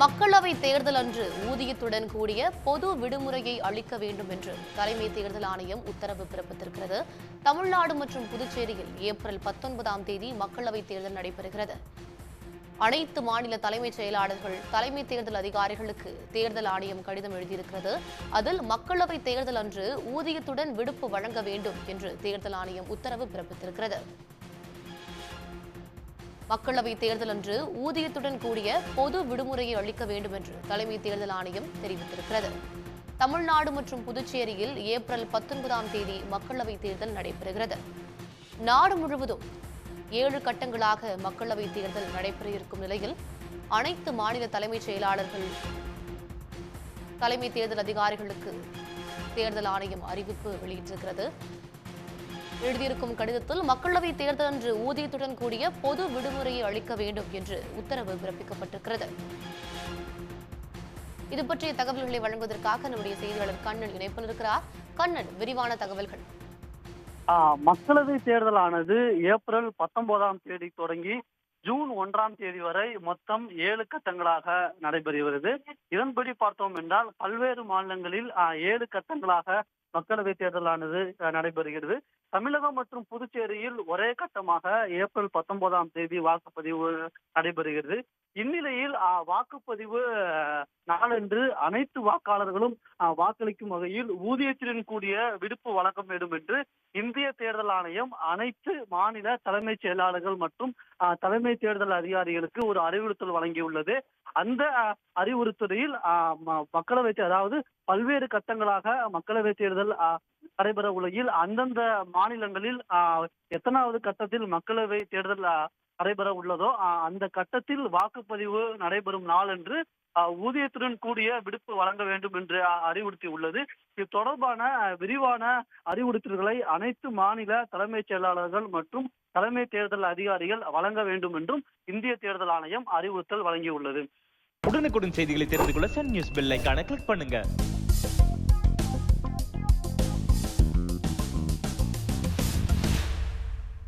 மக்களவை தேர்தல் அன்று ஊதியத்துடன் கூடிய பொது விடுமுறையை அளிக்க வேண்டும் என்று தலைமை தேர்தல் ஆணையம் உத்தரவு பிறப்பித்திருக்கிறது. தமிழ்நாடு மற்றும் புதுச்சேரியில் ஏப்ரல் 19ஆம் தேதி மக்களவைத் தேர்தல் நடைபெறுகிறது. அனைத்து மாநில தலைமைச் செயலாளர்கள், தலைமை தேர்தல் அதிகாரிகளுக்கு தேர்தல் ஆணையம் கடிதம் எழுதியிருக்கிறது. அதில் மக்களவைத் தேர்தல் அன்று ஊதியத்துடன் விடுப்பு வழங்க வேண்டும் என்று தேர்தல் ஆணையம் உத்தரவு பிறப்பித்திருக்கிறது. மக்களவைத் தேர்தல் அன்று ஊதியத்துடன் கூடிய பொது விடுமுறையை அளிக்க வேண்டும் என்று தலைமை தேர்தல் ஆணையம் தெரிவித்திருக்கிறது. தமிழ்நாடு மற்றும் புதுச்சேரியில் ஏப்ரல் 19ஆம் தேதி மக்களவைத் தேர்தல் நடைபெறுகிறது. நாடு முழுவதும் 7 கட்டங்களாக மக்களவைத் தேர்தல் நடைபெற இருக்கும் நிலையில் அனைத்து மாநில தலைமைச் செயலாளர்கள், தலைமை தேர்தல் அதிகாரிகளுக்கு தேர்தல் ஆணையம் அறிவிப்பு வெளியிட்டிருக்கிறது. எழுதியிருக்கும் கடிதத்தில் மக்களவைத் தேர்தல் அன்று ஊதியத்துடன் கூடிய பொது விடுமுறையை அளிக்க வேண்டும் என்று உத்தரவு பிறப்பிக்கப்பட்டிருக்கிறது. இது பற்றிய தகவல்களை வழங்குவதற்காக நம்முடைய செய்தியாளர் கண்ணன் இணைப்பில் இருக்கிறார். கண்ணன், விரிவான தகவல்கள். மக்களவை தேர்தலானது ஏப்ரல் 19ஆம் தேதி தொடங்கி ஜூன் 1ஆம் தேதி வரை மொத்தம் 7 கட்டங்களாக நடைபெறுகிறது. இதன்படி பார்த்தோம் என்றால் பல்வேறு மாநிலங்களில் 7 கட்டங்களாக மக்களவை தேர்தலானது நடைபெறுகிறது. தமிழகம் மற்றும் புதுச்சேரியில் ஒரே கட்டமாக ஏப்ரல் 19ஆம் தேதி வாக்குப்பதிவு நடைபெறுகிறது. இந்நிலையில் வாக்குப்பதிவு நாளன்று அனைத்து வாக்காளர்களும் வாக்களிக்கும் வகையில் ஊதியத்துடன் கூடிய விடுப்பு வழங்க வேண்டும் என்று இந்திய தேர்தல் ஆணையம் அனைத்து மாநில தலைமைச் செயலாளர்கள் மற்றும் தலைமை தேர்தல் அதிகாரிகளுக்கு ஒரு அறிவுறுத்தல் வழங்கியுள்ளது. அந்த அறிவுறுத்தலில் மக்களவை, அதாவது பல்வேறு கட்டங்களாக மக்களவை தேர்தல் நடைபெற உலகில் அந்தந்த மாநிலங்களில் எத்தனாவது கட்டத்தில் மக்களவை தேர்தல் நடைபெற உள்ளதோ அந்த கட்டத்தில் வாக்குப்பதிவு நடைபெறும் நாளன்று ஊதியத்துடன் கூடிய விடுப்பு வழங்க வேண்டும் என்று அறிவுறுத்தி உள்ளது. இது தொடர்பான விரிவான அறிவுறுத்தல்களை அனைத்து மாநில தலைமைச் செயலாளர்கள் மற்றும் தலைமை தேர்தல் அதிகாரிகள் வழங்க வேண்டும் என்றும் இந்திய தேர்தல் ஆணையம் அறிவுறுத்தல் வழங்கியுள்ளது. உடனுக்குடன் செய்திகளை தெரிந்து கொள்ள சன் நியூஸ் பெல் ஐகானை கிளிக் பண்ணுங்க.